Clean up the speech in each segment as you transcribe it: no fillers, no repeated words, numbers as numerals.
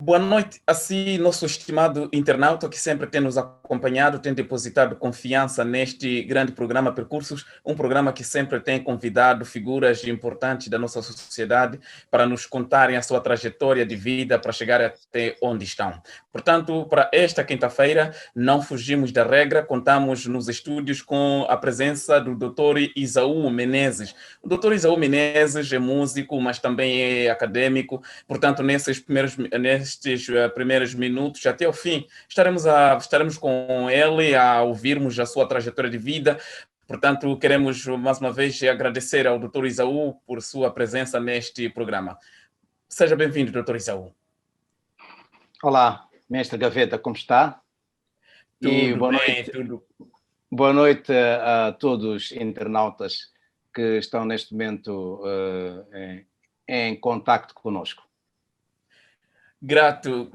Boa noite, assim, nosso estimado internauta que sempre tem nos acompanhado, tem depositado confiança neste grande programa Percursos, um programa que sempre tem convidado figuras importantes da nossa sociedade para nos contarem a sua trajetória de vida para chegar até onde estão. Portanto, para esta quinta-feira, não fugimos da regra, contamos nos estúdios com a presença do Dr. Isaú Menezes. O Dr. Isaú Menezes é músico, mas também é acadêmico. Portanto, nestes primeiros minutos, até o fim, estaremos com ele a ouvirmos a sua trajetória de vida. Portanto, queremos mais uma vez agradecer ao Dr. Isaú por sua presença neste programa. Seja bem-vindo, Dr. Isaú. Olá, mestre Gaveta, como está? Tudo bem, tudo. Boa noite a todos os internautas que estão neste momento em contacto conosco. Grato.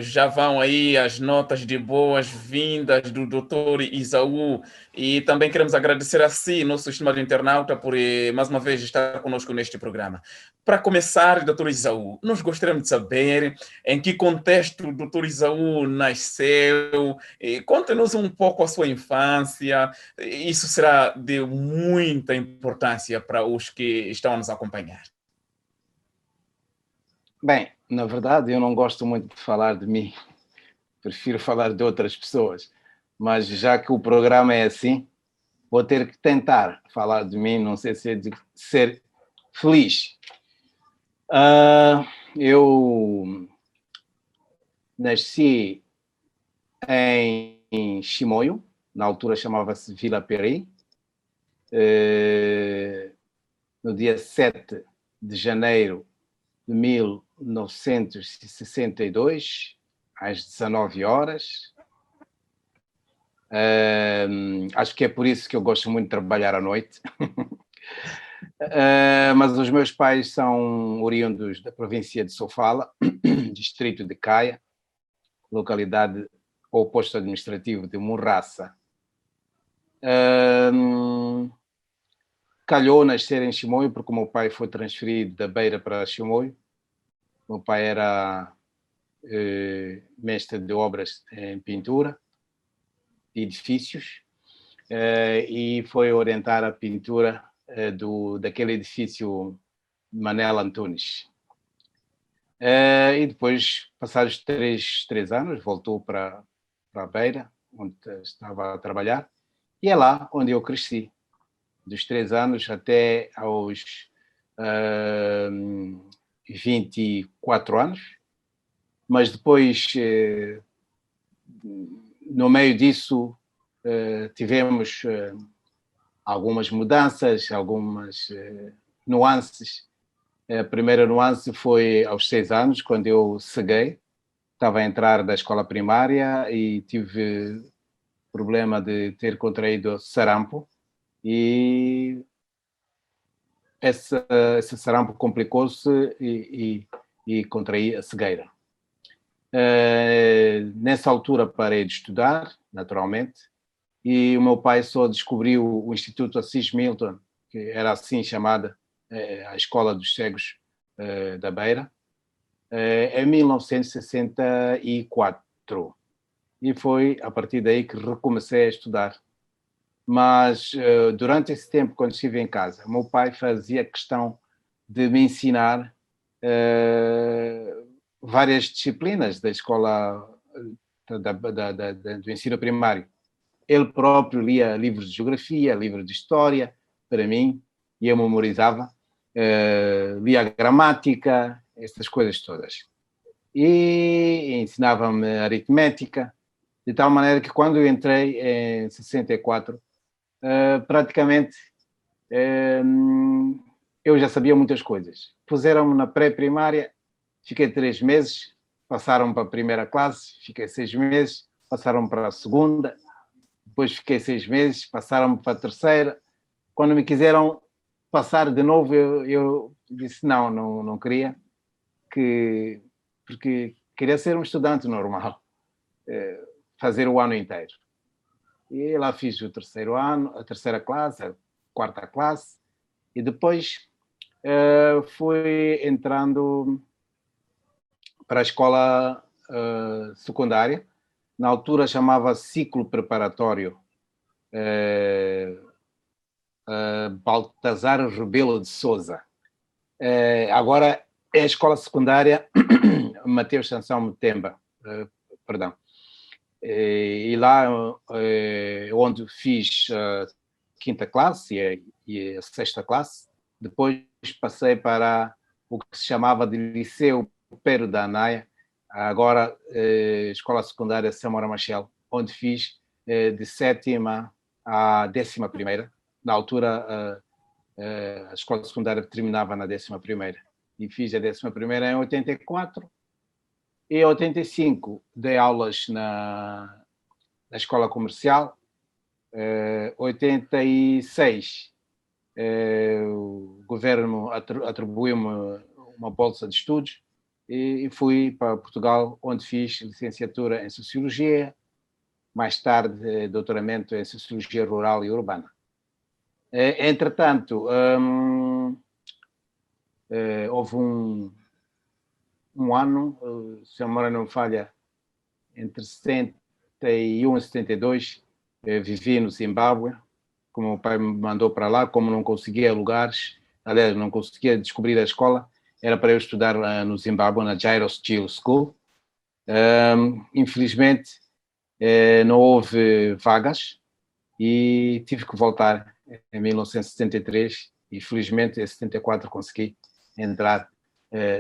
Já vão aí as notas de boas-vindas do Dr. Isaú e também queremos agradecer a si, nosso estimado internauta, por mais uma vez estar conosco neste programa. Para começar, Dr. Isaú, nós gostaríamos de saber em que contexto o Dr. Isaú nasceu. Conte-nos um pouco a sua infância. Isso será de muita importância para os que estão a nos acompanhar. Bem, na verdade, eu não gosto muito de falar de mim, prefiro falar de outras pessoas, mas já que o programa é assim, vou ter que tentar falar de mim, não sei se é de ser feliz. Eu nasci em Chimoio, na altura chamava-se Vila Peri, no dia 7 de janeiro de 1962, às 19 horas. Acho que é por isso que eu gosto muito de trabalhar à noite. Mas os meus pais são oriundos da província de Sofala, distrito de Caia, localidade ou posto administrativo de Morraça. Calhou nascer em Chimoio, porque o meu pai foi transferido da Beira para Chimoio. O meu pai era mestre de obras em pintura de edifícios e foi orientar a pintura daquele edifício Manel Antunes. E depois, passados três anos, voltou para a Beira, onde estava a trabalhar, e é lá onde eu cresci, dos 3 anos até aos 24 anos, mas depois, no meio disso, tivemos algumas mudanças, algumas nuances. A primeira nuance foi aos 6 anos, quando eu ceguei, estava a entrar da escola primária e tive problema de ter contraído sarampo, e esse sarampo complicou-se e contraí a cegueira. Nessa altura parei de estudar, naturalmente, e o meu pai só descobriu o Instituto Assis Milton, que era assim chamada a Escola dos Cegos da Beira, em 1964. E foi a partir daí que recomecei a estudar. Mas durante esse tempo, quando estive em casa, o meu pai fazia questão de me ensinar várias disciplinas da escola do ensino primário. Ele próprio lia livros de geografia, livros de história para mim, e eu memorizava, lia gramática, essas coisas todas. E ensinava-me aritmética, de tal maneira que quando eu entrei em 64, praticamente eu já sabia muitas coisas. Puseram-me na pré-primária, fiquei 3 meses, passaram para a primeira classe, fiquei 6 meses, passaram para a segunda, depois fiquei 6 meses, passaram para a terceira. Quando me quiseram passar de novo, eu disse não queria, porque queria ser um estudante normal, fazer o ano inteiro. E lá fiz o terceiro ano, a terceira classe, a quarta classe, e depois fui entrando para a escola secundária. Na altura chamava ciclo preparatório Baltazar Rebelo de Sousa. Agora é a escola secundária Mateus Sansão Mutemba, perdão. E lá onde fiz a quinta classe e a sexta classe, depois passei para o que se chamava de Liceu Pero da Anaia, agora Escola Secundária Samora Machel, onde fiz de 7ª à 11ª. Na altura, a escola secundária terminava na 11ª. E fiz a 11ª em 84. E em 85 dei aulas na escola comercial. 86 o governo atribuiu-me uma bolsa de estudos e fui para Portugal, onde fiz licenciatura em Sociologia, mais tarde doutoramento em Sociologia Rural e Urbana. Entretanto, houve um ano, se a memória não me falha, entre 71 e 72, vivi no Zimbábue, como o pai me mandou para lá, como não conseguia lugares, aliás, não conseguia descobrir a escola, era para eu estudar no Zimbábue, na Jairus Gill School. Infelizmente, não houve vagas e tive que voltar em 1973 e, felizmente, em 74 consegui entrar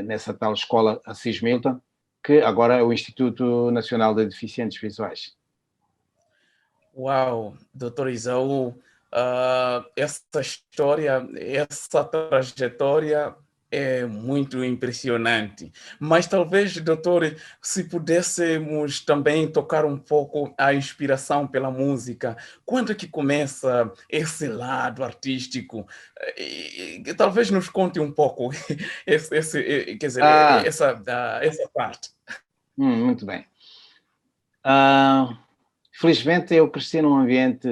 nessa tal escola Assis Milton, que agora é o Instituto Nacional de Deficientes Visuais. Uau, doutor Isaú, essa história, essa trajetória é muito impressionante. Mas talvez, doutor, se pudéssemos também tocar um pouco a inspiração pela música, quando é que começa esse lado artístico? E talvez nos conte um pouco quer dizer, essa parte. Muito bem. Felizmente eu cresci num ambiente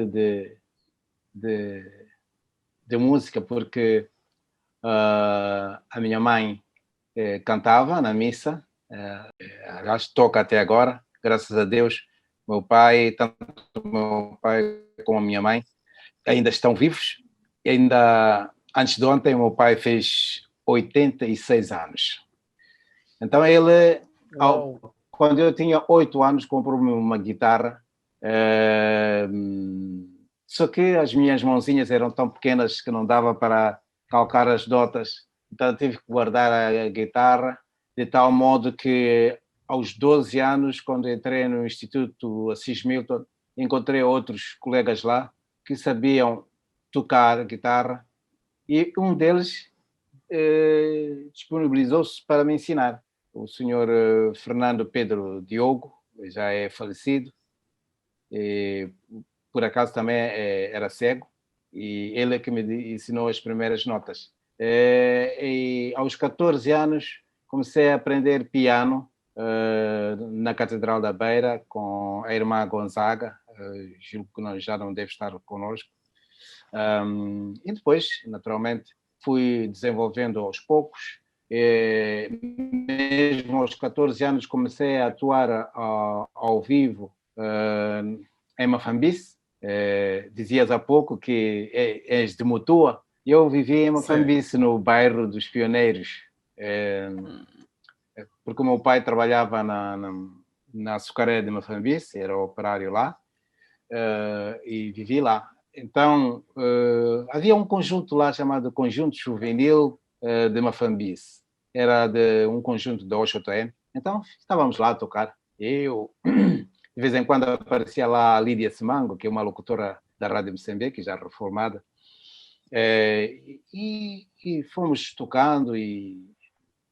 de música, porque a minha mãe cantava na missa, aliás, toca até agora, graças a Deus. Meu pai, tanto o meu pai como a minha mãe, ainda estão vivos. E ainda antes de ontem, o meu pai fez 86 anos. Então ele, quando eu tinha 8 anos, comprou-me uma guitarra. Só que as minhas mãozinhas eram tão pequenas que não dava para calcar as notas, então tive que guardar a guitarra, de tal modo que aos 12 anos, quando entrei no Instituto Assis Milton, encontrei outros colegas lá que sabiam tocar guitarra e um deles disponibilizou-se para me ensinar. O senhor Fernando Pedro Diogo, já é falecido, e, por acaso também era cego, e ele é que me ensinou as primeiras notas. E aos 14 anos comecei a aprender piano na Catedral da Beira com a irmã Gonzaga, julgo que já não deve estar connosco. E depois, naturalmente, fui desenvolvendo aos poucos. Mesmo aos 14 anos comecei a atuar ao vivo em Mafambice. Dizias há pouco que és de Mutua. Eu vivi em Mafambice, no bairro dos Pioneiros, porque o meu pai trabalhava na açucareira de Mafambice, era operário lá, e vivi lá. Então, havia um conjunto lá chamado Conjunto Juvenil de Mafambice. Era de um conjunto da OXOTM. Então, estávamos lá a tocar. Eu, de vez em quando, aparecia lá a Lídia Semango, que é uma locutora da Rádio Moçambique, já reformada. E fomos tocando. E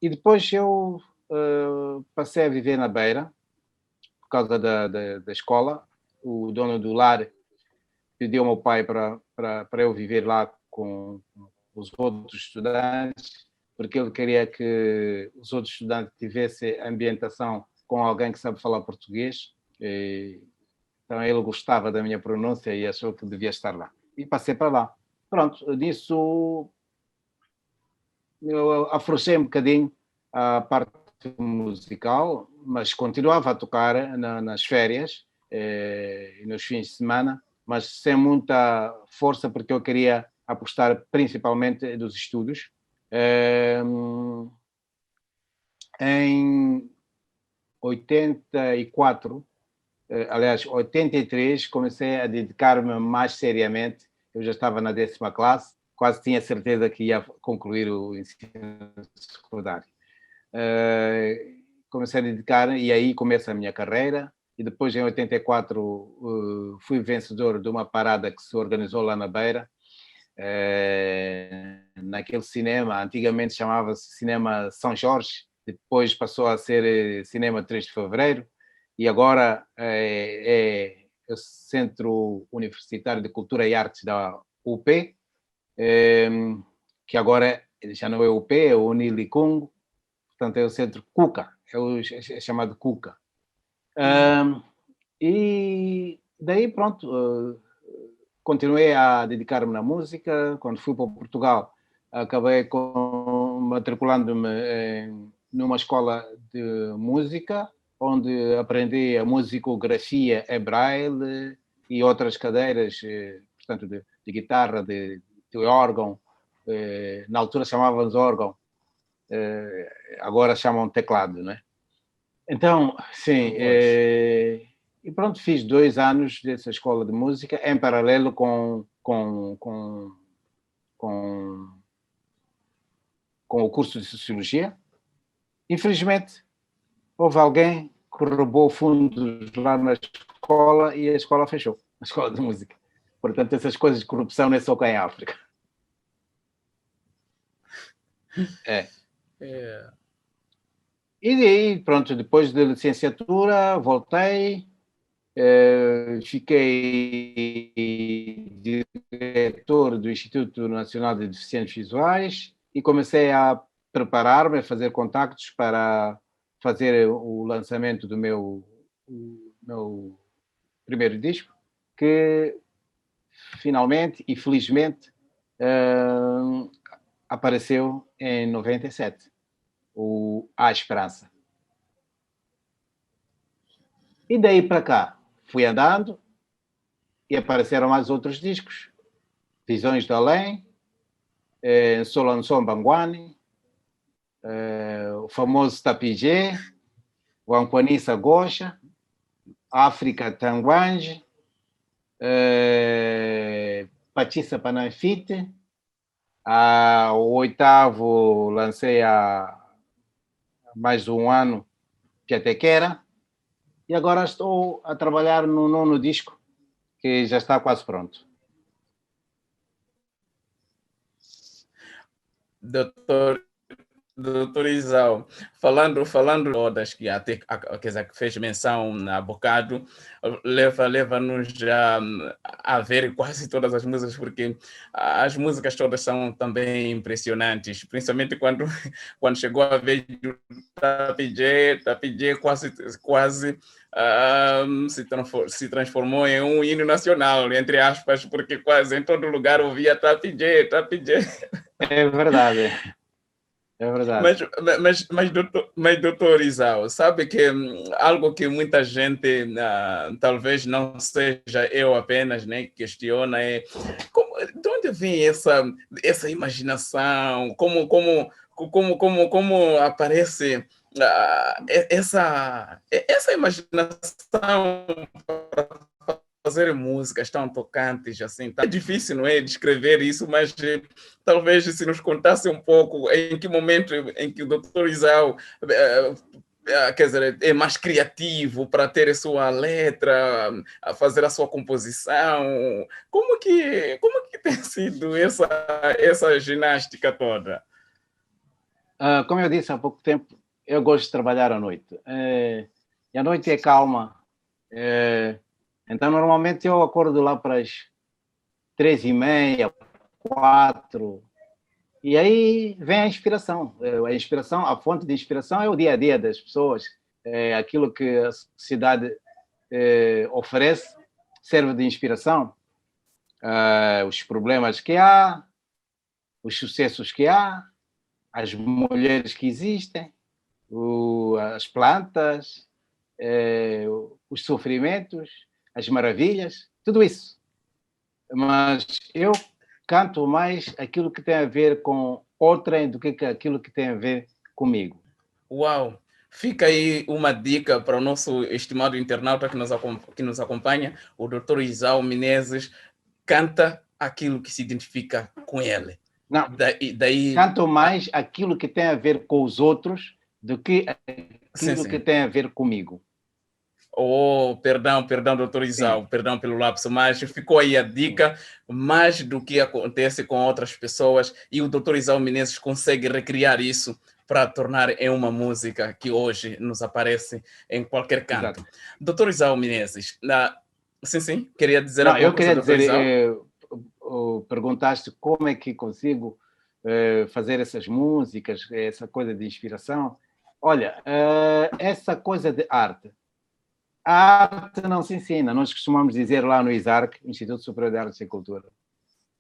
depois eu passei a viver na Beira, por causa da escola. O dono do lar pediu ao meu pai para eu viver lá com os outros estudantes, porque ele queria que os outros estudantes tivessem ambientação com alguém que sabe falar português. Então ele gostava da minha pronúncia e achou que devia estar lá. E passei para lá. Pronto, disso eu afrouxei um bocadinho a parte musical, mas continuava a tocar nas férias e nos fins de semana, mas sem muita força, porque eu queria apostar principalmente dos estudos. Em 84, aliás, 83, comecei a dedicar-me mais seriamente. Eu já estava na 10ª classe, quase tinha certeza que ia concluir o ensino secundário. Comecei a dedicar e aí começa a minha carreira. E depois, em 84, fui vencedor de uma parada que se organizou lá na Beira, naquele cinema, antigamente chamava-se Cinema São Jorge, depois passou a ser Cinema 3 de Fevereiro, e agora é o Centro Universitário de Cultura e Artes da UP, que agora já não é UP, é o Unilicung, portanto é o Centro CUCA, é chamado CUCA. E daí, pronto, continuei a dedicar-me na música. Quando fui para Portugal, acabei matriculando-me numa escola de música, onde aprendi a musicografia em braille e outras cadeiras, portanto, de guitarra, de órgão. Na altura chamávamos órgão, agora chamam teclado, não é? Então, sim, e pronto, fiz 2 anos dessa escola de música, em paralelo com o curso de Sociologia. Infelizmente, houve alguém que roubou fundos lá na escola e a escola fechou, a escola de música. Portanto, essas coisas de corrupção não é só cá em África. E daí, pronto, depois da licenciatura, voltei, fiquei diretor do Instituto Nacional de Deficientes Visuais e comecei a preparar-me, a fazer contactos para fazer o lançamento do meu primeiro disco, que finalmente e felizmente apareceu em 97, o A Esperança. E daí para cá, fui andando e apareceram mais outros discos. Visões do Além, Solanson Bangwani, o famoso Tapijé, o Anquanissa Gosha, África Tangwange, Patissa Pananfite. O 8º lancei há mais de um ano, Piatequera. E agora estou a trabalhar no 9º disco, que já está quase pronto. Doutor Isao, falando todas que até quer dizer, que fez menção há bocado, leva-nos a ver quase todas as músicas, porque as músicas todas são também impressionantes, principalmente quando chegou a vez do Tapijé quase se transformou em um hino nacional, entre aspas, porque quase em todo lugar ouvia Tapijé. É verdade. É verdade. Mas doutor Isao, sabe que algo que muita gente, talvez não seja eu apenas, né, questiona é de onde vem essa imaginação, como aparece essa imaginação para fazer músicas tão tocantes assim. É difícil, não é, descrever isso, mas talvez se nos contasse um pouco em que momento em que o Dr. Isao quer dizer, é mais criativo para ter a sua letra, a fazer a sua composição. Como que tem sido essa ginástica toda? Como eu disse há pouco tempo, eu gosto de trabalhar à noite. E a noite é calma. Então, normalmente eu acordo lá para as 3h30, 4h, e aí vem a inspiração. A fonte de inspiração é o dia a dia das pessoas. Aquilo que a sociedade oferece serve de inspiração. Os problemas que há, os sucessos que há, as mulheres que existem, as plantas, os sofrimentos, as maravilhas, tudo isso. Mas eu canto mais aquilo que tem a ver com outrem do que aquilo que tem a ver comigo. Uau! Fica aí uma dica para o nosso estimado internauta que nos acompanha, o Dr. Izao Menezes, canta aquilo que se identifica com ele. Não, daí... canto mais aquilo que tem a ver com os outros do que aquilo que tem a ver comigo. Oh, perdão, doutor Izao, perdão pelo lapso, mas ficou aí a dica, mais do que acontece com outras pessoas, e o doutor Izao Menezes consegue recriar isso para tornar em uma música que hoje nos aparece em qualquer canto. Exato. Doutor Izao Menezes, sim, queria dizer alguma coisa, eu queria dizer, perguntaste como é que consigo fazer essas músicas, essa coisa de inspiração. Olha, essa coisa de arte, a arte não se ensina. Nós costumamos dizer lá no ISARC, Instituto Superior de Artes e Cultura,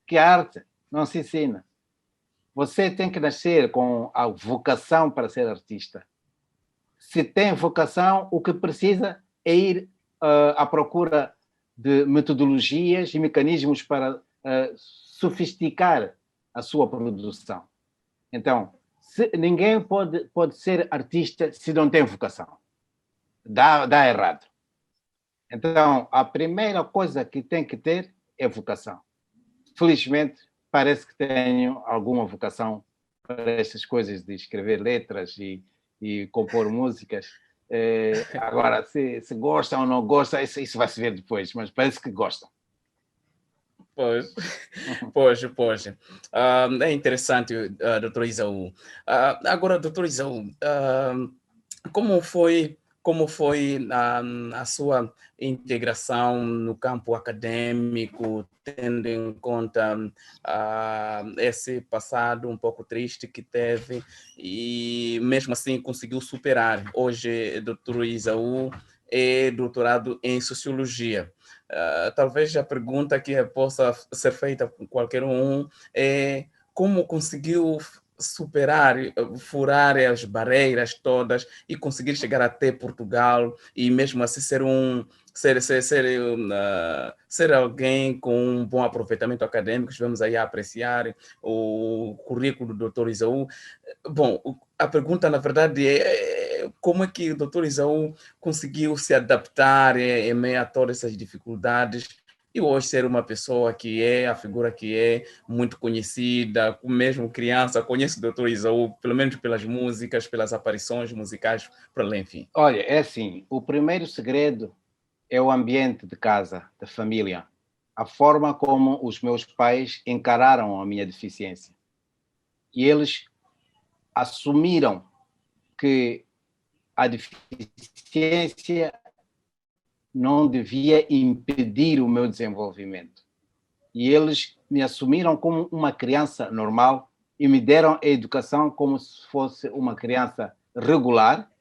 que a arte não se ensina. Você tem que nascer com a vocação para ser artista. Se tem vocação, o que precisa é ir à procura de metodologias e mecanismos para sofisticar a sua produção. Então, ninguém pode ser artista se não tem vocação. Dá errado. Então, a primeira coisa que tem que ter é vocação. Felizmente, parece que tenho alguma vocação para estas coisas de escrever letras e compor músicas. Agora, se gostam ou não gostam, isso vai se ver depois, mas parece que gostam. Pois. É interessante, doutor Izao. Agora, doutor Izao, como foi a sua integração no campo acadêmico, tendo em conta esse passado um pouco triste que teve e mesmo assim conseguiu superar? Hoje, doutor Izao é doutorado em Sociologia. Talvez a pergunta que possa ser feita por qualquer um é como conseguiu superar, furar as barreiras todas e conseguir chegar até Portugal e mesmo assim ser alguém com um bom aproveitamento acadêmico. Estivemos aí a apreciar o currículo do Dr. Izao. Bom, a pergunta, na verdade, é como é que o Dr. Izao conseguiu se adaptar em meio a todas essas dificuldades e hoje ser uma pessoa que a figura que é muito conhecida, mesmo criança, conhece o Dr. Izao, pelo menos pelas músicas, pelas aparições musicais, por lá, enfim. Olha, é assim, o primeiro segredo é o ambiente de casa, da família, a forma como os meus pais encararam a minha deficiência. E eles assumiram que a deficiência não devia impedir o meu desenvolvimento. E eles me assumiram como uma criança normal e me deram a educação como se fosse uma criança regular.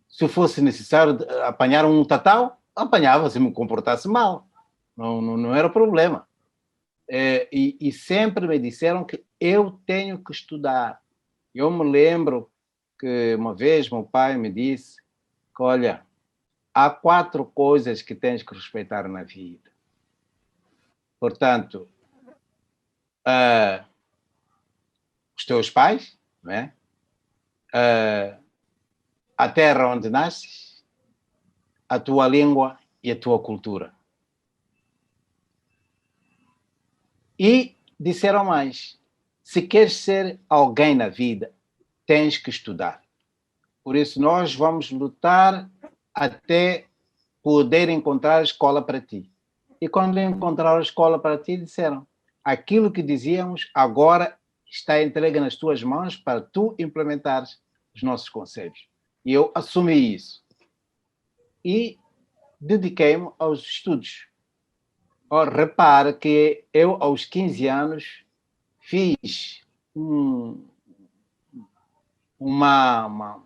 Se fosse necessário apanhar um tatau, apanhava se me comportasse mal. Não era problema. E sempre me disseram que eu tenho que estudar. Eu me lembro que uma vez meu pai me disse que, olha, há 4 coisas que tens que respeitar na vida. Portanto, os teus pais, né? A terra onde nasces, a tua língua e a tua cultura. E disseram mais, se queres ser alguém na vida, tens que estudar. Por isso, nós vamos lutar até poder encontrar a escola para ti. E quando encontraram a escola para ti, disseram, aquilo que dizíamos agora está entregue nas tuas mãos para tu implementares os nossos conselhos. E eu assumi isso. E dediquei-me aos estudos. Repara que eu, aos 15 anos, fiz uma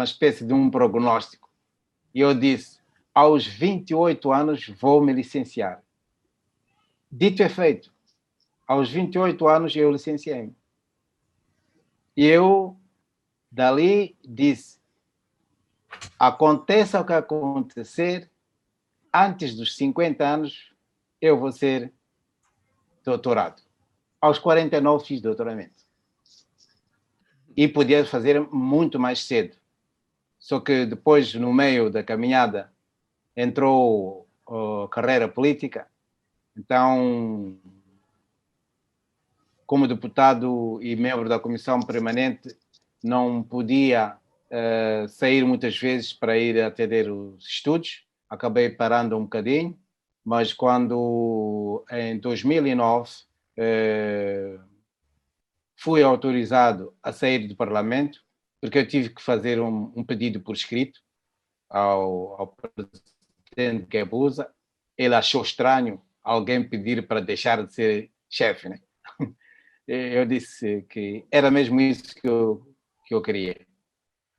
espécie de um prognóstico. E eu disse, aos 28 anos vou me licenciar. Dito é feito. Aos 28 anos eu licenciei-me. E eu, dali, disse, aconteça o que acontecer, antes dos 50 anos, eu vou ser doutorado. Aos 49 fiz doutoramento. E podia fazer muito mais cedo. Só que depois, no meio da caminhada, entrou a carreira política. Então, como deputado e membro da comissão permanente, não podia sair muitas vezes para ir atender os estudos. Acabei parando um bocadinho, mas quando, em 2009, fui autorizado a sair do Parlamento, porque eu tive que fazer um pedido por escrito ao presidente Guebuza. Ele achou estranho alguém pedir para deixar de ser chefe, né? Eu disse que era mesmo isso que eu queria.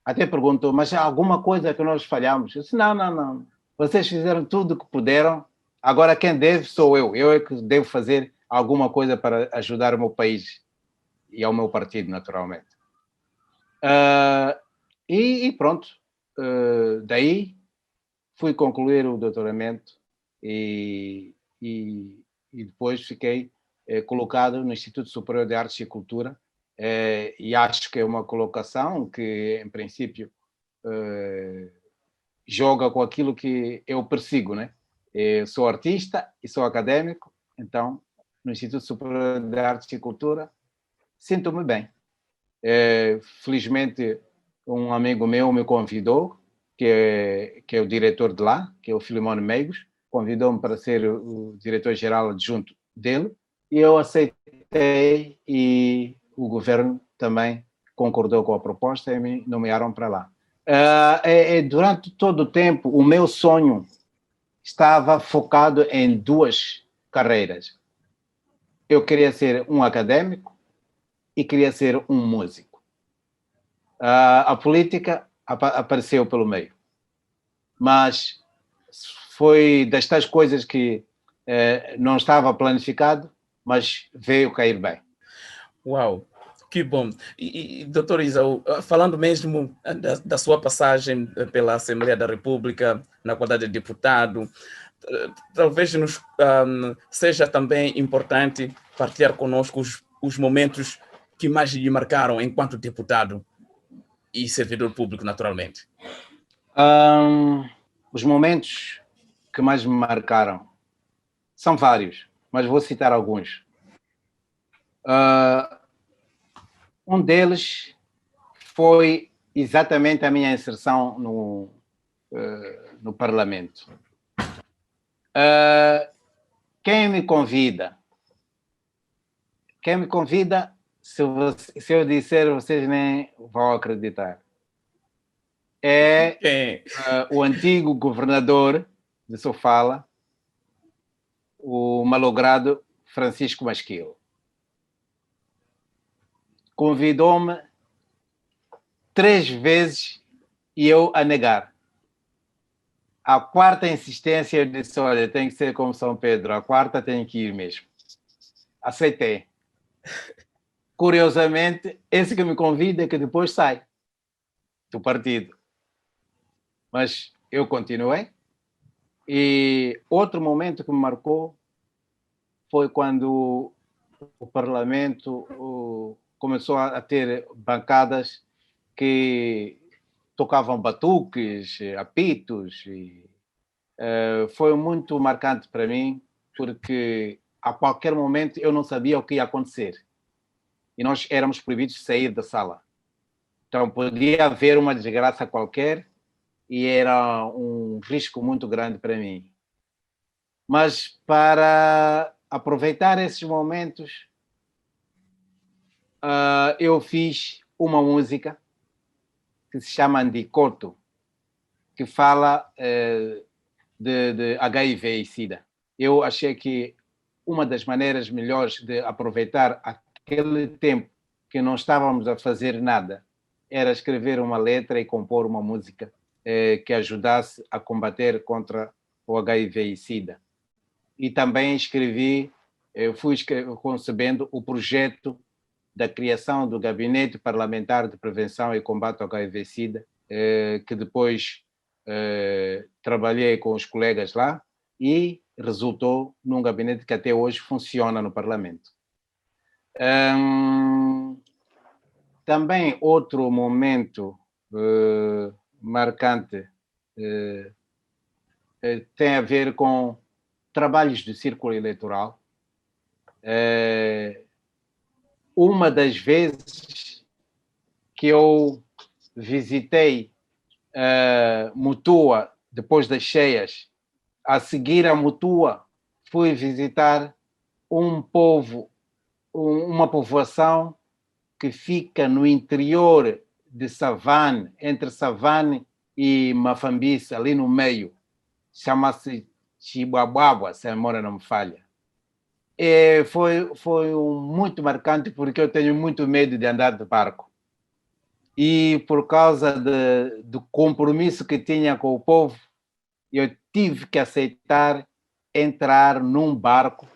Até perguntou, mas há alguma coisa que nós falhamos? Eu disse, não. Vocês fizeram tudo o que puderam, agora quem deve sou eu. Eu é que devo fazer alguma coisa para ajudar o meu país e ao meu partido, naturalmente. E pronto. Daí fui concluir o doutoramento e depois fiquei colocado no Instituto Superior de Artes e Cultura, e acho que é uma colocação que, em princípio, joga com aquilo que eu persigo, né? Eu sou artista e sou académico, então, no Instituto Superior de Artes e Cultura, sinto-me bem. Felizmente, um amigo meu me convidou, que é o diretor de lá, que é o Filimone Meigos, convidou-me para ser o diretor-geral adjunto dele, e eu aceitei, e o governo também concordou com a proposta e me nomearam para lá. Durante todo o tempo, o meu sonho estava focado em duas carreiras. Eu queria ser um académico e queria ser um músico. A política apareceu pelo meio, mas foi das tais coisas que não estava planificado, mas veio cair bem. Uau, que bom. E doutor Isaú, falando mesmo da sua passagem pela Assembleia da República, na qualidade de deputado, talvez seja também importante partilhar conosco os momentos que mais lhe marcaram enquanto deputado e servidor público, naturalmente. Os momentos que mais me marcaram são vários, mas vou citar alguns. Um deles foi exatamente a minha inserção no Parlamento. Quem me convida, se eu disser, vocês nem vão acreditar. O antigo governador de Sofala, o malogrado Francisco Masquilo. Convidou-me 3 vezes e eu a negar. A quarta insistência eu disse, olha, tem que ser como São Pedro, a quarta tem que ir mesmo. Aceitei. Curiosamente, esse que me convida é que depois sai do partido. Mas eu continuei. E outro momento que me marcou foi quando o Parlamento começou a ter bancadas que tocavam batuques, apitos. Foi muito marcante para mim, porque a qualquer momento eu não sabia o que ia acontecer. E nós éramos proibidos de sair da sala. Então podia haver uma desgraça qualquer e era um risco muito grande para mim. Mas para aproveitar esses momentos, eu fiz uma música que se chama Andicoto, que fala de HIV e SIDA. Eu achei que uma das maneiras melhores de aproveitar aquele tempo que não estávamos a fazer nada era escrever uma letra e compor uma música que ajudasse a combater contra o HIV e SIDA. E também fui concebendo o projeto da criação do Gabinete Parlamentar de Prevenção e Combate ao HIV e SIDA, que depois trabalhei com os colegas lá e resultou num gabinete que até hoje funciona no Parlamento. Também outro momento marcante tem a ver com trabalhos de círculo eleitoral. Uma das vezes que eu visitei Mutua, depois das cheias, a seguir a Mutua, fui visitar um povo, uma povoação que fica no interior de Savane, entre Savane e Mafambice, ali no meio. Chama-se Chibuabuaba, se a memória não me falha. Foi muito marcante porque eu tenho muito medo de andar de barco. E por causa do compromisso que tinha com o povo, eu tive que aceitar entrar num barco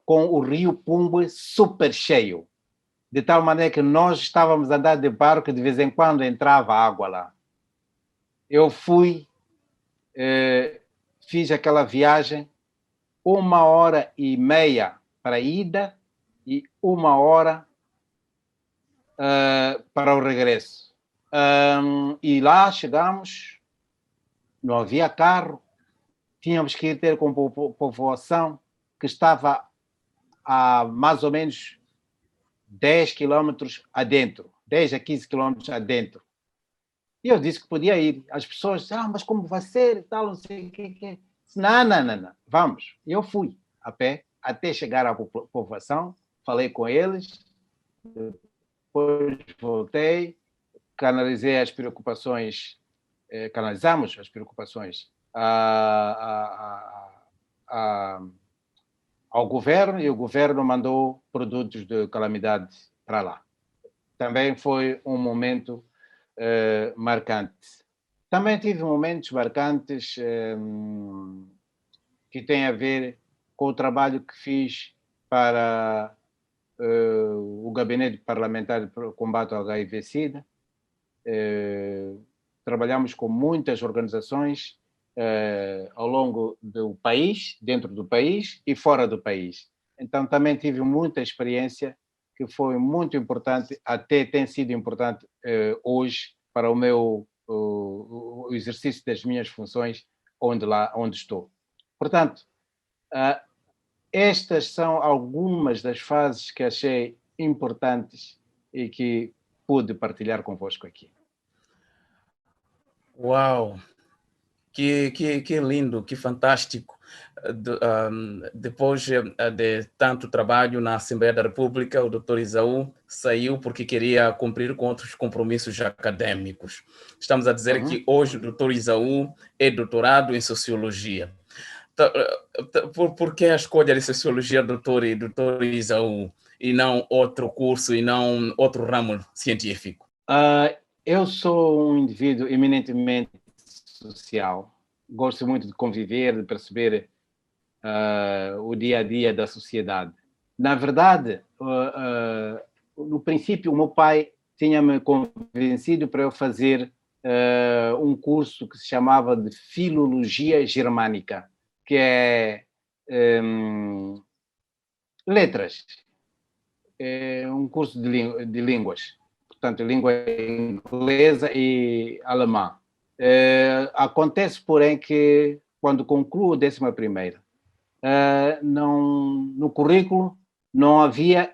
com o rio Pumbe super cheio. De tal maneira que nós estávamos a andar de barco e de vez em quando entrava água lá. Eu fui, fiz aquela viagem 1h30 para a ida e 1 hora para o regresso. E lá chegamos, não havia carro, tínhamos que ir ter com a povoação que estava a mais ou menos 10 quilômetros adentro, 10 a 15 quilômetros adentro. E eu disse que podia ir. As pessoas disseram, mas como vai ser e tal, não sei o que. Não, vamos. E eu fui a pé até chegar à povoação, falei com eles, depois voltei, canalizamos as preocupações ao governo e o governo mandou produtos de calamidade para lá. Também foi um momento marcante. Também tive momentos marcantes que têm a ver com o trabalho que fiz para o Gabinete Parlamentar de Combate ao HIV-Sida. Trabalhamos com muitas organizações ao longo do país, dentro do país e fora do país. Então também tive muita experiência que foi muito importante, até tem sido importante hoje para o exercício das minhas funções onde estou. Portanto, estas são algumas das fases que achei importantes e que pude partilhar convosco aqui. Uau! Que lindo, que fantástico. Depois de tanto trabalho na Assembleia da República, o Dr. Isaú saiu porque queria cumprir com outros compromissos acadêmicos. Estamos a dizer que hoje o Dr. Isaú é doutorado em Sociologia. Por que a escolha de Sociologia, doutor Isaú, e não outro curso, e não outro ramo científico? Eu sou um indivíduo eminentemente social. Gosto muito de conviver, de perceber o dia a dia da sociedade. Na verdade, no princípio, o meu pai tinha-me convencido para eu fazer um curso que se chamava de Filologia Germânica, que é letras. É um curso de línguas, portanto, língua inglesa e alemã. Acontece, porém, que quando concluo a 11ª, no currículo não havia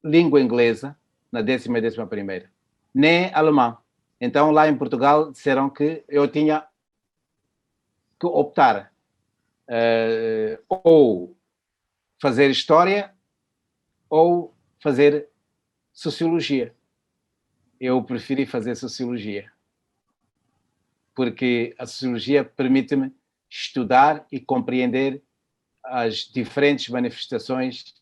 língua inglesa na 10ª e 11ª, nem alemão. Então, lá em Portugal, disseram que eu tinha que optar ou fazer História ou fazer Sociologia. Eu preferi fazer Sociologia, porque a Sociologia permite-me estudar e compreender as diferentes manifestações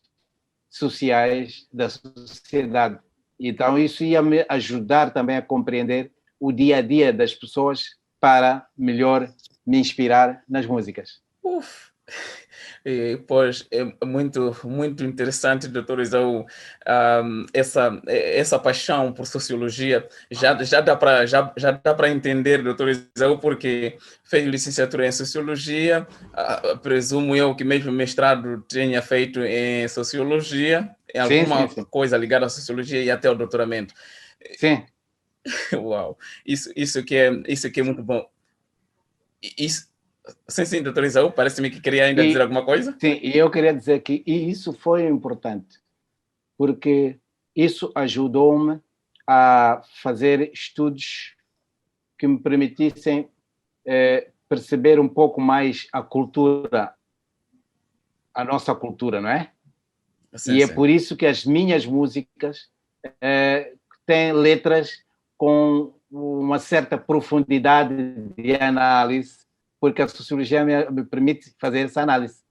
sociais da sociedade. Então, isso ia me ajudar também a compreender o dia a dia das pessoas para melhor me inspirar nas músicas. Pois é muito interessante, doutor Isaú, essa paixão por sociologia. Já dá para entender, doutor Isaú, porque fez licenciatura em sociologia, presumo eu que mesmo mestrado tenha feito em sociologia, em Sim, sim, alguma sim. coisa ligada à sociologia e até o doutoramento. Sim, Uau, isso que é muito bom. Isso, sim, doutor Isaú, parece-me que queria ainda dizer e, alguma coisa. sim, e eu queria dizer que e isso foi importante, porque isso ajudou-me a fazer estudos que me permitissem perceber um pouco mais a cultura, a nossa cultura, não é? Sim, E é sim. por isso que as minhas músicas têm letras com uma certa profundidade de análise, porque a sociologia me permite fazer essa análise.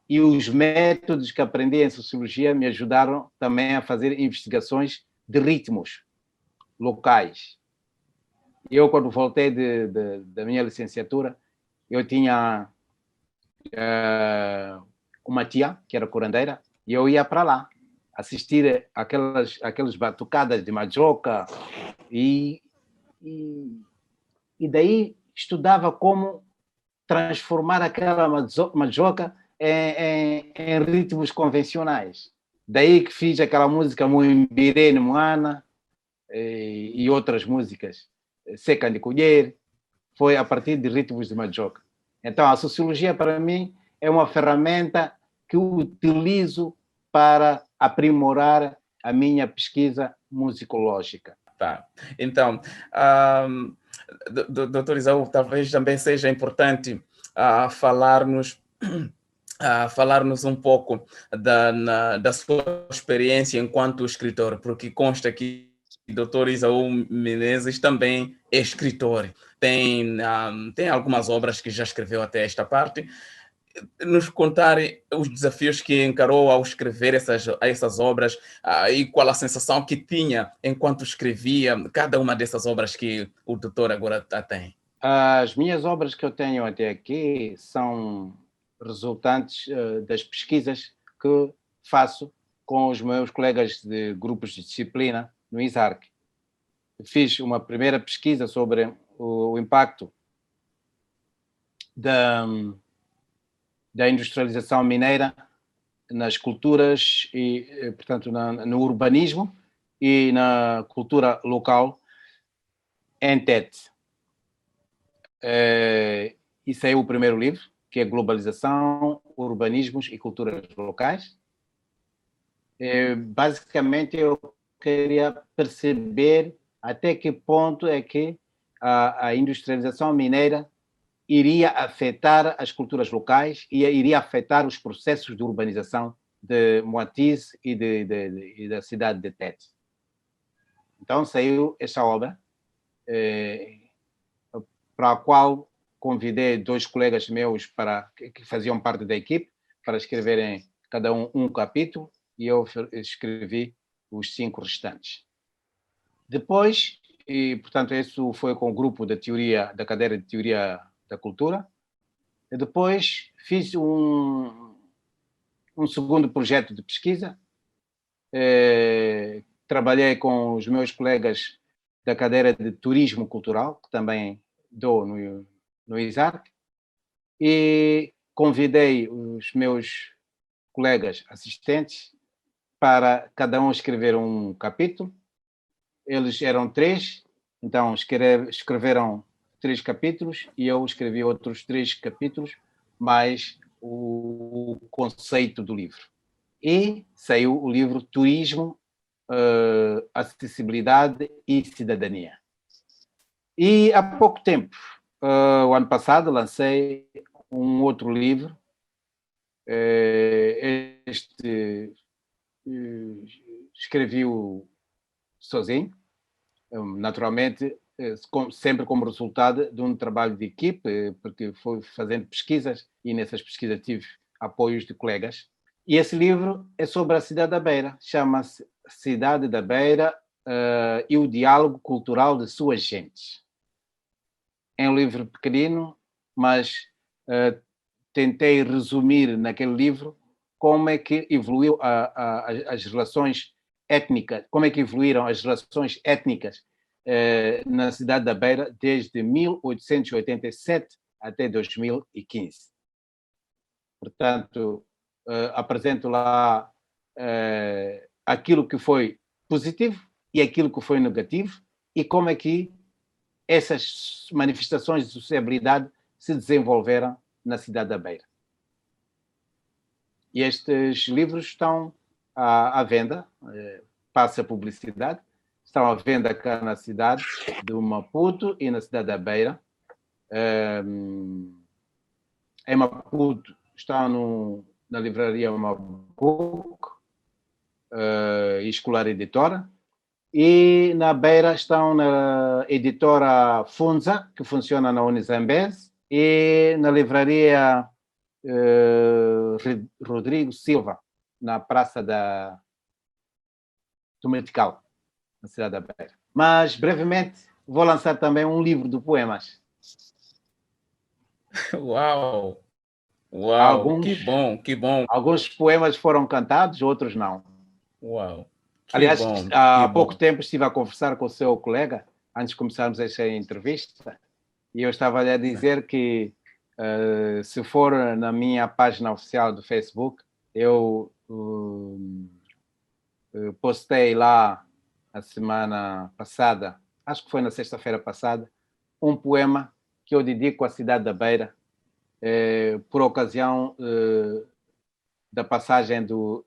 E os métodos que aprendi em sociologia me ajudaram também a fazer investigações de ritmos locais. Eu, quando voltei da minha licenciatura, eu tinha uma tia que era curandeira e eu ia para lá assistir aquelas batucadas de mandioca e, e daí estudava como transformar aquela mandioca em ritmos convencionais. Daí que fiz aquela música Muimbirene Moana e outras músicas, Seca de Colher, foi a partir de ritmos de mandioca. Então, a sociologia, para mim, é uma ferramenta que eu utilizo para aprimorar a minha pesquisa musicológica. Tá. Então, doutor Isaú, talvez também seja importante falar-nos falar-nos um pouco da sua experiência enquanto escritor, porque consta que o doutor Isaú Menezes também é escritor. Tem algumas obras que já escreveu até esta parte. Nos contar os desafios que encarou ao escrever essas obras, e qual a sensação que tinha enquanto escrevia cada uma dessas obras que o doutor agora tem. As minhas obras que eu tenho até aqui são resultantes das pesquisas que faço com os meus colegas de grupos de disciplina no ISARC. Fiz uma primeira pesquisa sobre o impacto da industrialização mineira nas culturas e, portanto, no urbanismo e na cultura local em Tete. E saiu o primeiro livro, que é Globalização, Urbanismos e Culturas Locais. Basicamente, eu queria perceber até que ponto é que a industrialização mineira iria afetar as culturas locais e iria afetar os processos de urbanização de Moatize e da cidade de Tete. Então saiu essa obra, para a qual convidei dois colegas meus que faziam parte da equipe para escreverem cada um capítulo e eu escrevi os 5 restantes. Depois, e portanto isso foi com o grupo da cadeira de Teoria da Cultura. E depois fiz um segundo projeto de pesquisa. Trabalhei com os meus colegas da cadeira de Turismo Cultural, que também dou no ISARC, e convidei os meus colegas assistentes para cada um escrever um capítulo. Eles eram 3, então escreveram 3 capítulos e eu escrevi outros 3 capítulos, mais o conceito do livro. E saiu o livro Turismo, Acessibilidade e Cidadania. E há pouco tempo, o ano passado, lancei um outro livro. Escrevi-o sozinho, naturalmente, sempre como resultado de um trabalho de equipe, porque fui fazendo pesquisas e nessas pesquisas tive apoios de colegas. E esse livro é sobre a cidade da Beira, chama-se Cidade da Beira e o Diálogo Cultural de Suas Gentes. É um livro pequenino, mas tentei resumir naquele livro como é que evoluiu as relações étnicas, como é que evoluíram as relações étnicas na cidade da Beira desde 1887 até 2015. Portanto, apresento lá aquilo que foi positivo e aquilo que foi negativo e como é que essas manifestações de sociabilidade se desenvolveram na cidade da Beira. E estes livros estão à venda, passa publicidade, estão à venda cá na cidade do Maputo e na cidade da Beira. Em Maputo está na livraria Mabook, Escolar Editora, e na Beira estão na editora Funza, que funciona na Unizambese, e na livraria Rodrigo Silva, na Praça do Metical, na cidade da Beira. Mas, brevemente, vou lançar também um livro de poemas. Uau! Uau! Que bom, que bom! Alguns poemas foram cantados, outros não. Uau! Aliás, há pouco tempo estive a conversar com o seu colega, antes de começarmos esta entrevista, e eu estava a dizer que, se for na minha página oficial do Facebook, eu postei lá a semana passada, acho que foi na sexta-feira passada, um poema que eu dedico à cidade da Beira, por ocasião da passagem do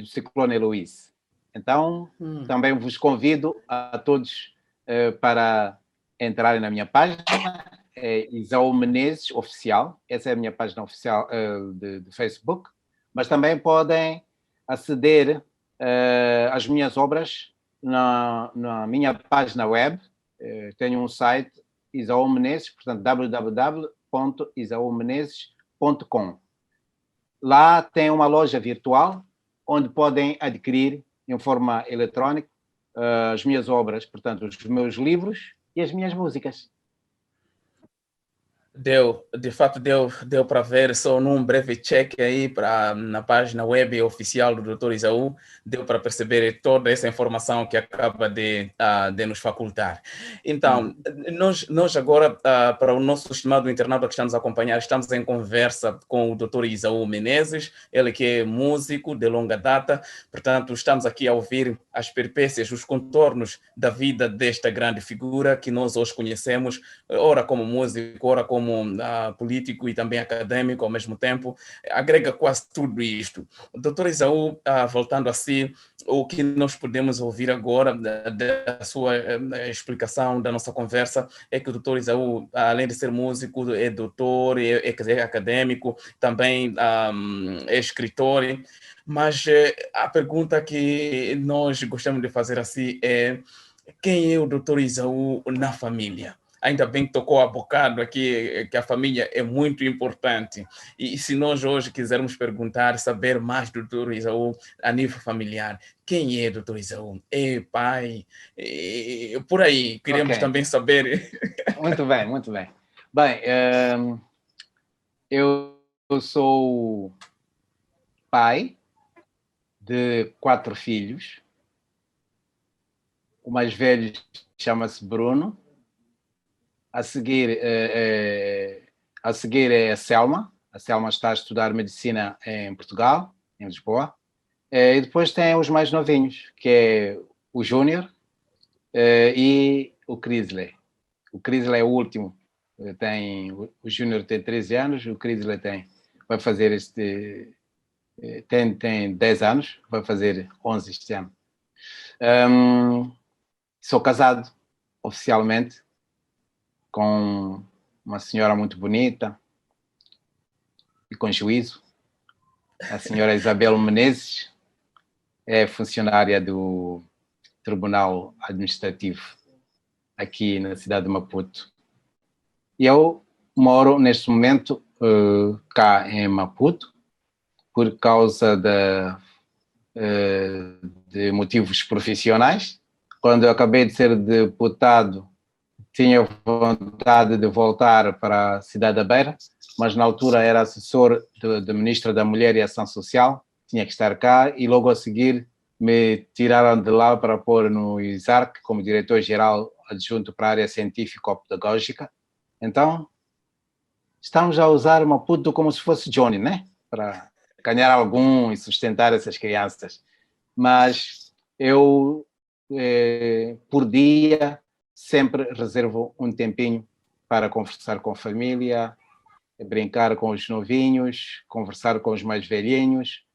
ciclone Eloise. Então, também vos convido a todos para entrarem na minha página, Isaú Menezes Oficial, essa é a minha página oficial de Facebook, mas também podem aceder às minhas obras na minha página web. Tenho um site, Isaú Menezes, portanto, www.isaumenezes.com. Lá tem uma loja virtual onde podem adquirir em forma eletrónica as minhas obras, portanto, os meus livros e as minhas músicas. De fato, deu para ver só num breve check aí na página web oficial do Dr. Isaú, deu para perceber toda essa informação que acaba de nos facultar. Então, nós agora, para o nosso estimado internauta que está nos a acompanhar, estamos em conversa com o Dr. Isaú Menezes, ele que é músico de longa data, portanto, estamos aqui a ouvir as peripécias, os contornos da vida desta grande figura que nós hoje conhecemos, ora como músico, ora como político e também acadêmico ao mesmo tempo, agrega quase tudo isto. O Dr. Isaú, voltando a si, o que nós podemos ouvir agora da sua explicação, da nossa conversa, é que o Dr. Isaú, além de ser músico, é doutor, é acadêmico, também é escritor, mas a pergunta que nós gostamos de fazer assim é: quem é o Dr. Isaú na família? Ainda bem que tocou a bocado aqui, que a família é muito importante. E se nós hoje quisermos perguntar, saber mais do Dr. Isaú a nível familiar, quem é o Dr. Isaú? É pai? Por aí, queremos também saber. Muito bem, muito bem. Bem, eu sou pai de 4 filhos. O mais velho chama-se Bruno. A seguir é a Selma. A Selma está a estudar medicina em Portugal, em Lisboa. E depois tem os mais novinhos, que é o Júnior e o Crisley. O Crisley é o último. O Júnior tem 13 anos, o Crisley vai fazer tem 10 anos, vai fazer 11 este ano. Sou casado oficialmente com uma senhora muito bonita e com juízo. A senhora Isabel Menezes é funcionária do Tribunal Administrativo aqui na cidade de Maputo. E eu moro neste momento cá em Maputo por causa de motivos profissionais. Quando eu acabei de ser deputado, tinha vontade de voltar para a cidade da Beira, mas na altura era assessor do Ministro da Mulher e Ação Social, tinha que estar cá, e logo a seguir me tiraram de lá para pôr no ISARC como diretor-geral adjunto para a área científico-pedagógica. Então, estamos a usar Maputo como se fosse Johnny, né? Para ganhar algum e sustentar essas crianças. Mas eu, por dia, sempre reservo um tempinho para conversar com a família, brincar com os novinhos, conversar com os mais velhinhos,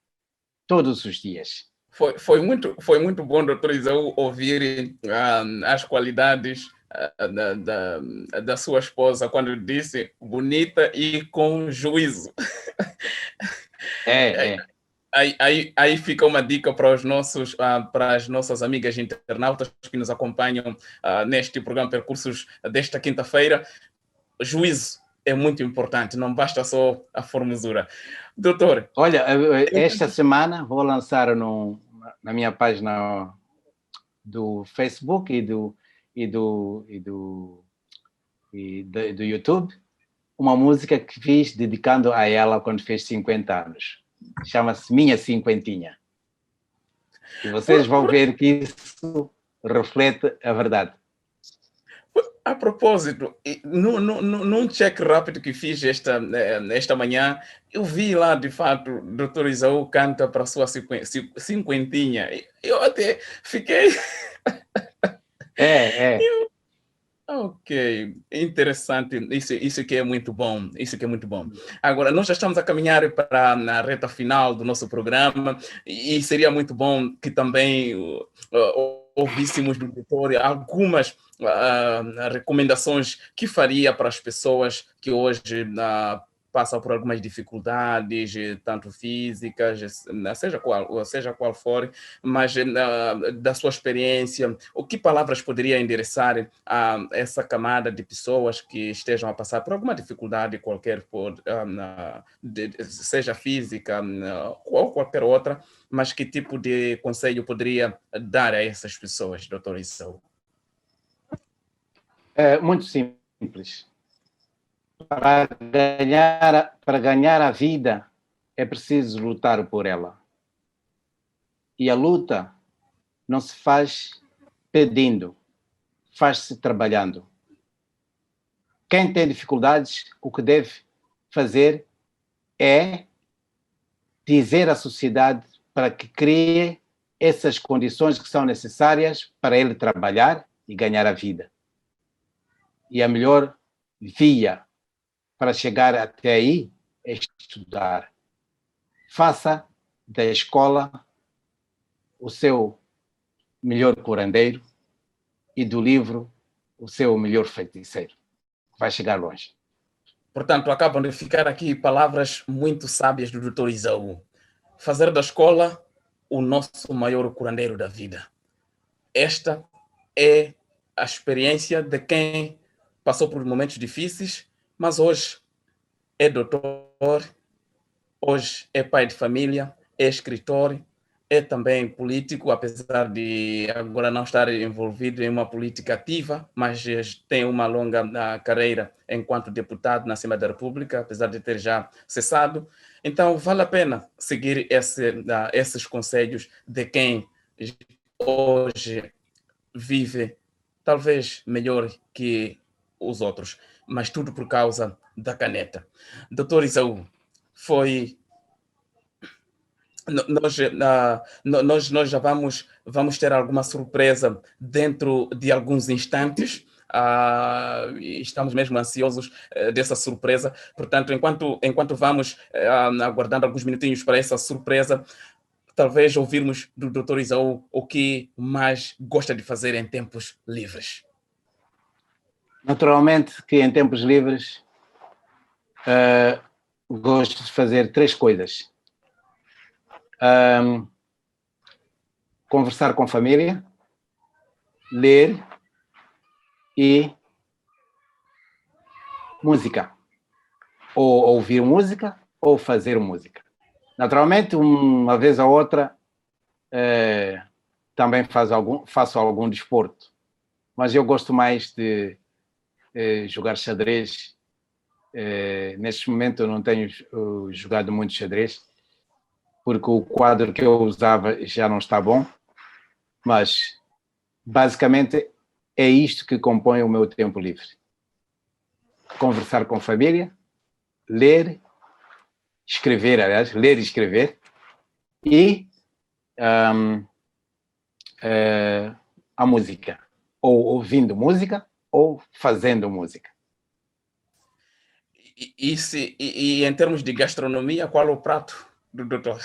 todos os dias. Foi muito bom, doutor Isaú, ouvir as qualidades da sua esposa quando disse bonita e com juízo. Aí fica uma dica para para as nossas amigas internautas que nos acompanham neste programa Percursos desta quinta-feira. Juízo é muito importante, não basta só a formosura. Doutor. Olha, esta semana vou lançar na minha página do Facebook e do YouTube uma música que fiz dedicando a ela quando fez 50 anos. Chama-se Minha Cinquentinha. E vocês vão ver que isso reflete a verdade. A propósito, num check rápido que fiz esta manhã, eu vi lá, de fato, o Dr. Isaú canta para a sua cinquentinha. Eu até fiquei... Ok, interessante. Isso que é muito bom. Isso que é muito bom. Agora, nós já estamos a caminhar para a reta final do nosso programa e seria muito bom que também ouvíssemos do doutor algumas recomendações que faria para as pessoas que hoje passam por algumas dificuldades, tanto físicas, seja qual for, mas da sua experiência, o que palavras poderia endereçar a essa camada de pessoas que estejam a passar por alguma dificuldade qualquer, seja física ou qualquer outra, mas que tipo de conselho poderia dar a essas pessoas, doutor Isaú? É muito simples. Para ganhar a vida, é preciso lutar por ela. E a luta não se faz pedindo, faz-se trabalhando. Quem tem dificuldades, o que deve fazer é dizer à sociedade para que crie essas condições que são necessárias para ele trabalhar e ganhar a vida. E a melhor via para chegar até aí é estudar. Faça da escola o seu melhor curandeiro e do livro o seu melhor feiticeiro. Vai chegar longe. Portanto, acabam de ficar aqui palavras muito sábias do Dr. Isaú. Fazer da escola o nosso maior curandeiro da vida. Esta é a experiência de quem passou por momentos difíceis, mas hoje é doutor, hoje é pai de família, é escritor, é também político, apesar de agora não estar envolvido em uma política ativa, mas tem uma longa carreira enquanto deputado na Assembleia da República, apesar de ter já cessado. Então, vale a pena seguir esses conselhos de quem hoje vive talvez melhor que os outros, mas tudo por causa da caneta. Doutor Isaú, nós já vamos ter alguma surpresa dentro de alguns instantes. Estamos mesmo ansiosos dessa surpresa. Portanto, enquanto vamos aguardando alguns minutinhos para essa surpresa, talvez ouvirmos do Dr. Isaú o que mais gosta de fazer em tempos livres. Naturalmente que em tempos livres gosto de fazer 3 coisas. Conversar com a família, ler e música. Ou ouvir música ou fazer música. Naturalmente, uma vez ou outra, também faço algum desporto. Mas eu gosto mais de jogar xadrez Neste momento eu não tenho jogado muito xadrez, porque o quadro que eu usava já não está bom, mas basicamente é isto que compõe o meu tempo livre. Conversar com a família, ler, escrever, aliás, ler e escrever, e a música, ou ouvindo música, ou fazendo música. E em termos de gastronomia, qual é o prato do doutor?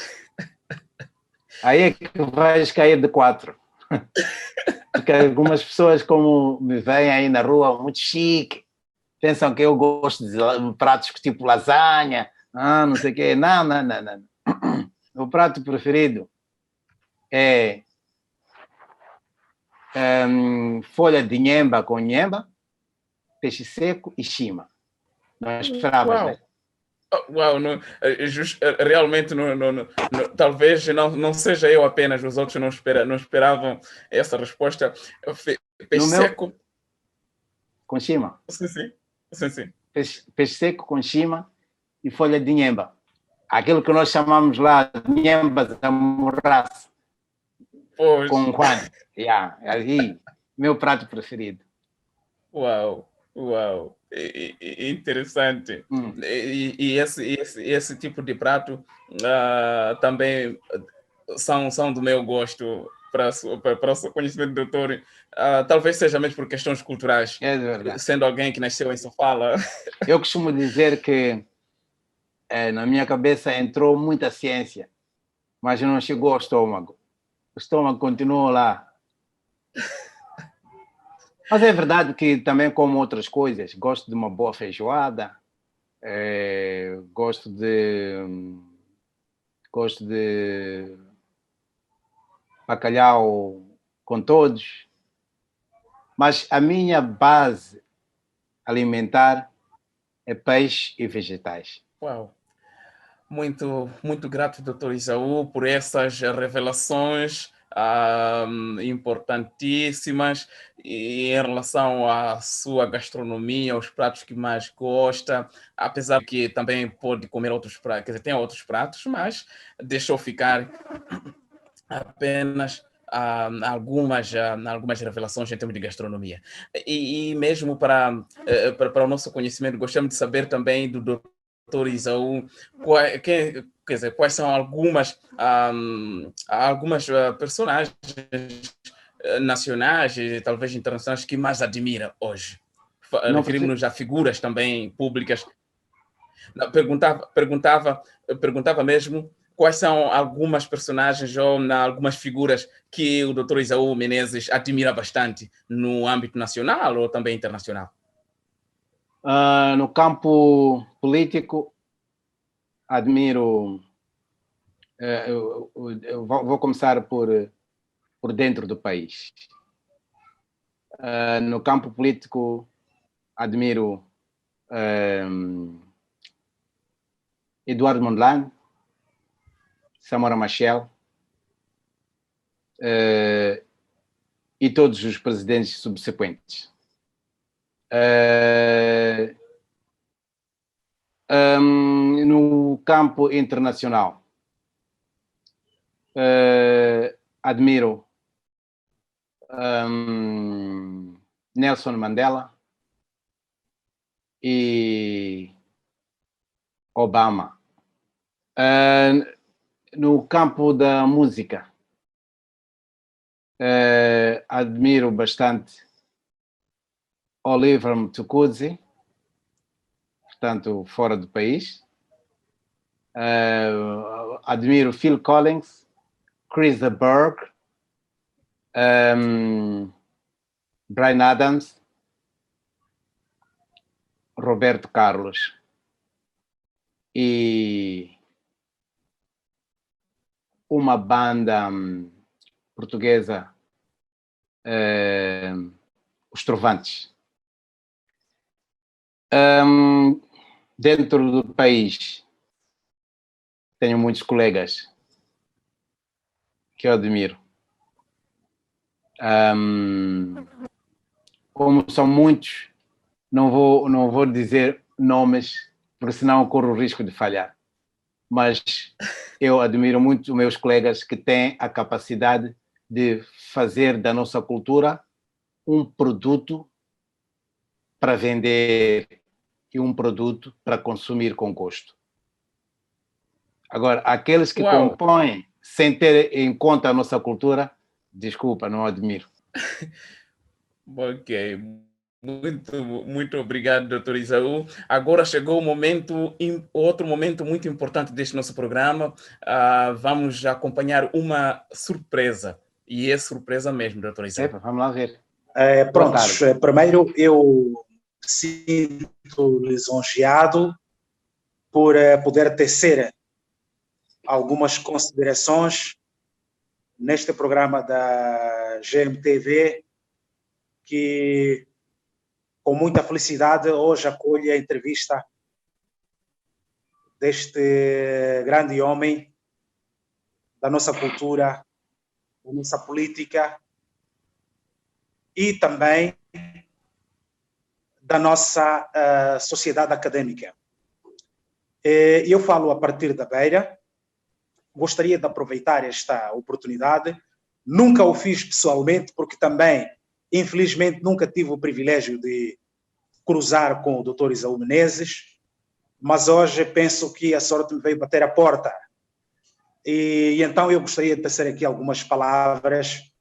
Aí é que vais cair de 4. Porque algumas pessoas, como me veem aí na rua, muito chique, pensam que eu gosto de pratos tipo lasanha, não sei o quê. Não. O prato preferido é folha de nhemba com nhemba, peixe seco e chima. Não esperavas, Uau! né? Uau, realmente talvez não seja eu apenas, os outros não esperavam essa resposta. No Peixe meu, seco? com chima. Sim. Peixe seco com chima e folha de nhemba. Aquilo que nós chamamos lá de nhemba da morraça. Pois. Com Juan. Aí, meu prato preferido. Uau. Interessante. E esse tipo de prato também são do meu gosto para o seu conhecimento, doutor. Talvez seja mesmo por questões culturais. É verdade. Sendo alguém que nasceu em Sofala. Eu costumo dizer que na minha cabeça entrou muita ciência, mas não chegou ao estômago. O estômago continua lá. Mas é verdade que também como outras coisas. Gosto de uma boa feijoada, gosto de bacalhau com todos, mas a minha base alimentar é peixe e vegetais. Uau! Muito grato, doutor Isaú, por essas revelações importantíssimas e em relação à sua gastronomia, os pratos que mais gosta, apesar que também pode comer outros pratos, quer dizer, tem outros pratos, mas deixou ficar apenas algumas revelações em termos de gastronomia. E mesmo para o nosso conhecimento, gostamos de saber também do doutor Isaú, quais são algumas personagens nacionais e talvez internacionais que mais admira hoje. Referimos-nos a figuras também públicas. Perguntava mesmo quais são algumas personagens ou algumas figuras que o Dr. Isaú Menezes admira bastante no âmbito nacional ou também internacional? No campo político, admiro. Eu vou começar por dentro do país. No campo político, admiro Eduardo Mondlane, Samora Machel e todos os presidentes subsequentes. No campo internacional, admiro Nelson Mandela e Obama. No campo da música, admiro bastante Oliver Mtukudzi, portanto, fora do país. Admiro Phil Collins, Chris Berg, Bryan Adams, Roberto Carlos e uma banda portuguesa, Os Trovantes. Dentro do país, tenho muitos colegas que eu admiro. Como são muitos, não vou dizer nomes, porque senão corro o risco de falhar. Mas eu admiro muito os meus colegas que têm a capacidade de fazer da nossa cultura um produto para vender e um produto para consumir com gosto. Agora, aqueles que compõem sem ter em conta a nossa cultura, desculpa, não admiro. Ok, muito obrigado, doutor Isaú. Agora chegou o momento, outro momento muito importante deste nosso programa. Vamos acompanhar uma surpresa. E é surpresa mesmo, doutor Isaú. Vamos lá ver. Prontos, primeiro eu sinto lisonjeado por poder tecer algumas considerações neste programa da GMTV, que com muita felicidade hoje acolhe a entrevista deste grande homem da nossa cultura, da nossa política e também da nossa sociedade acadêmica. Eu falo a partir da Beira, gostaria de aproveitar esta oportunidade, nunca o fiz pessoalmente, porque também, infelizmente, nunca tive o privilégio de cruzar com o Dr. Isaú Menezes, mas hoje penso que a sorte me veio bater a porta. E então eu gostaria de tecer aqui algumas palavras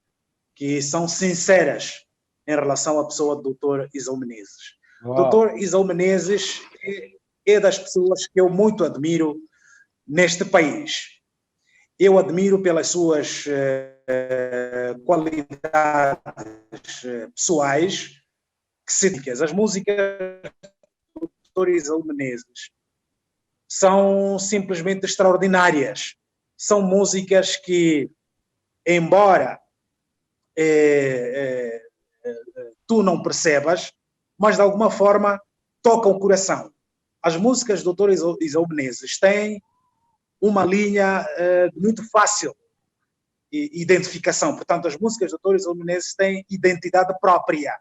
que são sinceras em relação à pessoa do Dr. Isaú Menezes. O Dr. Isaú Menezes é das pessoas que eu muito admiro neste país. Eu admiro pelas suas qualidades pessoais, as músicas do Dr. Isaú Menezes são simplesmente extraordinárias. São músicas que, embora tu não percebas, mas de alguma forma tocam o coração. As músicas do Dr. Isaú Menezes têm uma linha muito fácil de identificação. Portanto, as músicas do Dr. Isaú Menezes têm identidade própria,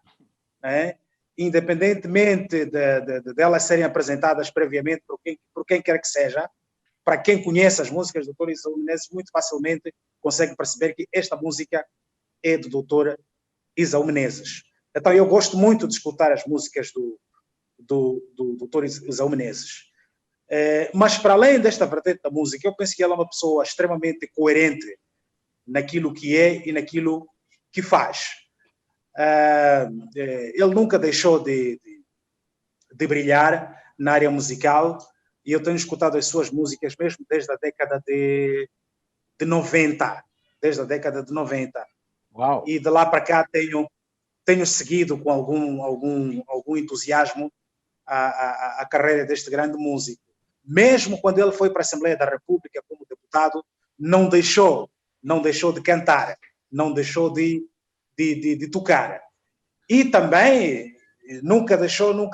né? Independentemente de elas serem apresentadas previamente por quem quer que seja, para quem conhece as músicas do Dr. Isaú Menezes, muito facilmente consegue perceber que esta música é do Dr. Isaú Menezes. Então, eu gosto muito de escutar as músicas do Dr. Isaú Menezes. Mas, para além desta vertente da música, eu penso que ela é uma pessoa extremamente coerente naquilo que é e naquilo que faz. Ele nunca deixou de brilhar na área musical e eu tenho escutado as suas músicas mesmo desde a década de 90. Desde a década de 90. Uau. E de lá para cá tenho seguido com algum entusiasmo a carreira deste grande músico. Mesmo quando ele foi para a Assembleia da República como deputado, não deixou de cantar, não deixou de tocar. E também nunca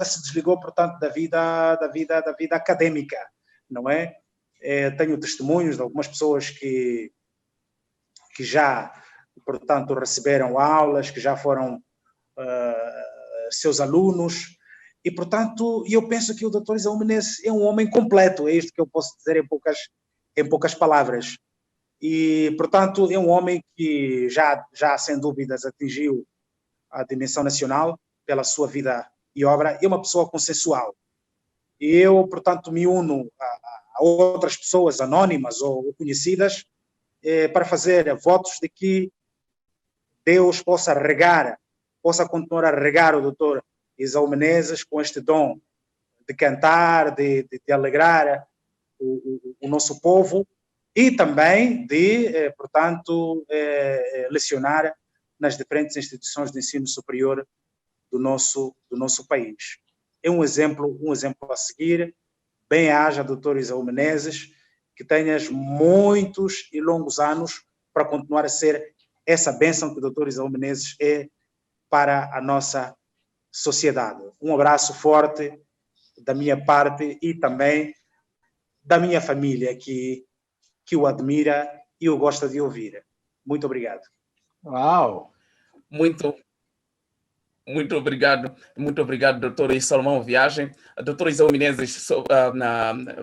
se desligou, portanto, da vida acadêmica, não é? Tenho testemunhos de algumas pessoas que já, portanto, receberam aulas, que já foram seus alunos, e, portanto, eu penso que o Dr. Isaú Menezes é um homem completo, é isto que eu posso dizer em poucas palavras. E, portanto, é um homem que já sem dúvidas atingiu a dimensão nacional pela sua vida e obra, é uma pessoa consensual. E eu, portanto, me uno a outras pessoas anónimas ou conhecidas para fazer votos de que Deus possa continuar a regar o Dr. Isaú Menezes com este dom de cantar, de alegrar o nosso povo e também de, portanto, lecionar nas diferentes instituições de ensino superior do nosso país. É um exemplo a seguir. Bem-aja, Dr. Isaú Menezes, que tenhas muitos e longos anos para continuar a ser essa bênção que o Dr. Isaú Menezes é para a nossa sociedade. Um abraço forte da minha parte e também da minha família, que o admira e o gosta de ouvir. Muito obrigado. Uau! Muito obrigado, doutor Salomão Viagem. Doutor Isaú Menezes,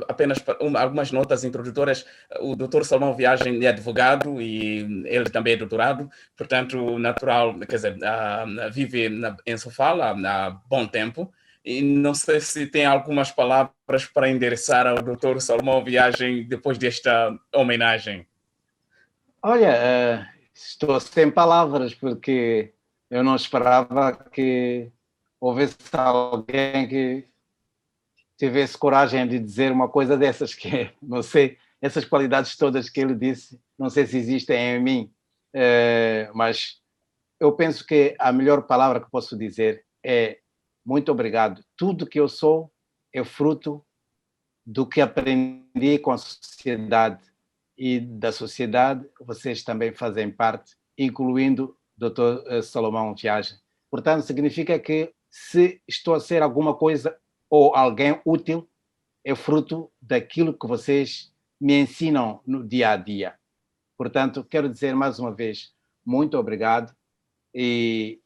apenas algumas notas introdutórias. O doutor Salomão Viagem é advogado e ele também é doutorado, portanto, natural, quer dizer, vive em Sofala há bom tempo. E não sei se tem algumas palavras para endereçar ao doutor Salomão Viagem depois desta homenagem. Olha, estou sem palavras, porque eu não esperava que houvesse alguém que tivesse coragem de dizer uma coisa dessas, que não sei, essas qualidades todas que ele disse, não sei se existem em mim, mas eu penso que a melhor palavra que posso dizer é muito obrigado. Tudo que eu sou é fruto do que aprendi com a sociedade, e da sociedade vocês também fazem parte, incluindo o Dr. Salomão Viagem. Portanto, significa que se estou a ser alguma coisa ou alguém útil, é fruto daquilo que vocês me ensinam no dia a dia. Portanto, quero dizer mais uma vez, muito obrigado, e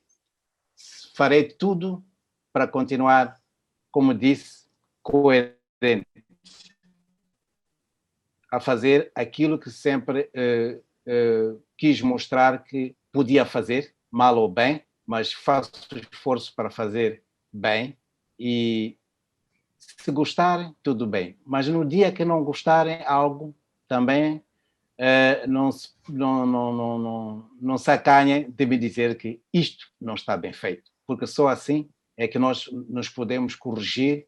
farei tudo para continuar, como disse, coerente, a fazer aquilo que sempre quis mostrar que podia fazer, mal ou bem, mas faço esforço para fazer bem, e se gostarem, tudo bem. Mas no dia que não gostarem algo, também não se acanhem de me dizer que isto não está bem feito, porque só assim é que nós nos podemos corrigir,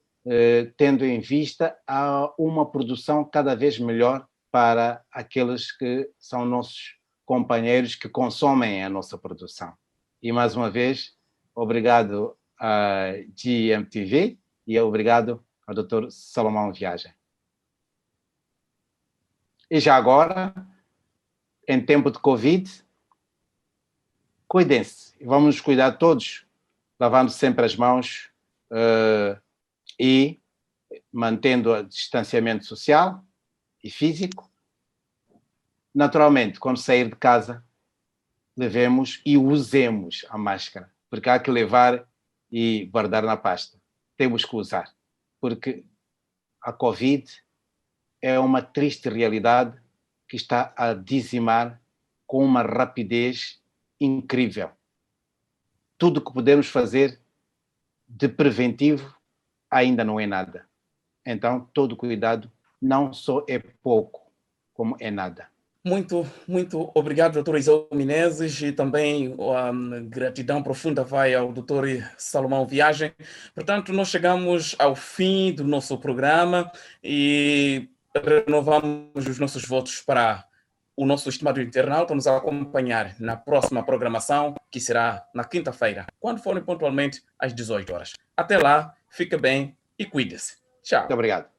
tendo em vista a uma produção cada vez melhor para aqueles que são nossos companheiros que consomem a nossa produção. E, mais uma vez, obrigado à GMTV e obrigado ao Dr. Salomão Viagem. E já agora, em tempo de Covid, cuidem-se. Vamos nos cuidar todos, lavando sempre as mãos e mantendo o distanciamento social e físico. Naturalmente, quando sair de casa, levemos e usemos a máscara, porque há que levar e guardar na pasta. Temos que usar, porque a Covid é uma triste realidade que está a dizimar com uma rapidez incrível. Tudo o que podemos fazer de preventivo ainda não é nada. Então, todo cuidado não só é pouco, como é nada. Muito obrigado, doutor Isaú Menezes, e também gratidão profunda vai ao doutor Salomão Viagem. Portanto, nós chegamos ao fim do nosso programa e renovamos os nossos votos para o nosso estimado internauta nos acompanhar na próxima programação, que será na quinta-feira, quando forem pontualmente às 18 horas. Até lá, fique bem e cuide-se. Tchau. Muito obrigado.